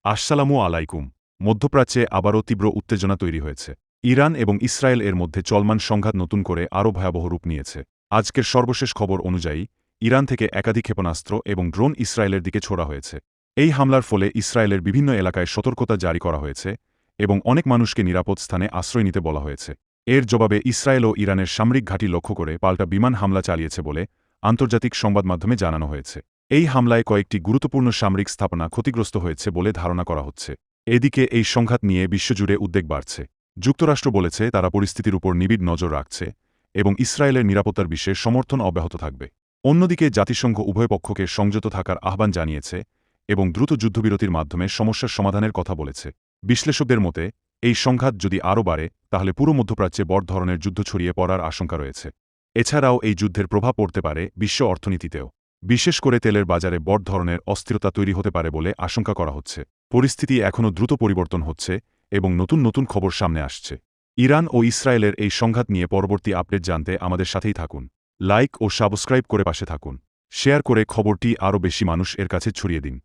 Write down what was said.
আসসালামু আলাইকুম। মধ্যপ্রাচ্যে আবারও তীব্র উত্তেজনা তৈরি হয়েছে। ইরান এবং ইসরায়েল এর মধ্যে চলমান সংঘাত নতুন করে আরও ভয়াবহ রূপ নিয়েছে। আজকের সর্বশেষ খবর অনুযায়ী ইরান থেকে একাধিক ক্ষেপণাস্ত্র এবং ড্রোন ইসরায়েলের দিকে ছোড়া হয়েছে। এই হামলার ফলে ইসরায়েলের বিভিন্ন এলাকায় সতর্কতা জারি করা হয়েছে এবং অনেক মানুষকে নিরাপদ স্থানে আশ্রয় নিতে বলা হয়েছে। এর জবাবে ইসরায়েল ও ইরানের সামরিক ঘাঁটি লক্ষ্য করে পাল্টা বিমান হামলা চালিয়েছে বলে আন্তর্জাতিক সংবাদমাধ্যমে জানানো হয়েছে। এই হামলায় কয়েকটি গুরুত্বপূর্ণ সামরিক স্থাপনা ক্ষতিগ্রস্ত হয়েছে বলে ধারণা করা হচ্ছে। এদিকে এই সংঘাত নিয়ে বিশ্বজুড়ে উদ্বেগ বাড়ছে। যুক্তরাষ্ট্র বলেছে তারা পরিস্থিতির উপর নিবিড় নজর রাখছে এবং ইসরায়েলের নিরাপত্তার বিষয়ে সমর্থন অব্যাহত থাকবে। অন্যদিকে জাতিসংঘ উভয় পক্ষকে সংযত থাকার আহ্বান জানিয়েছে এবং দ্রুত যুদ্ধবিরতির মাধ্যমে সমস্যার সমাধানের কথা বলেছে। বিশ্লেষকদের মতে এই সংঘাত যদি আরও বাড়ে তাহলে পুরো মধ্যপ্রাচ্যে বড় ধরনের যুদ্ধ ছড়িয়ে পড়ার আশঙ্কা রয়েছে। এছাড়াও এই যুদ্ধের প্রভাব পড়তে পারে বিশ্ব অর্থনীতিতেও। বিশেষ করে তেলের বাজারে বড় ধরনের অস্থিরতা তৈরি হতে পারে বলে আশঙ্কা করা হচ্ছে। পরিস্থিতি এখনও দ্রুত পরিবর্তন হচ্ছে এবং নতুন নতুন খবর সামনে আসছে। ইরান ও ইসরায়েলের এই সংঘাত নিয়ে পরবর্তী আপডেট জানতে আমাদের সাথেই থাকুন। লাইক ও সাবস্ক্রাইব করে পাশে থাকুন। শেয়ার করে খবরটি আরও বেশি মানুষ এর কাছে ছড়িয়ে দিন।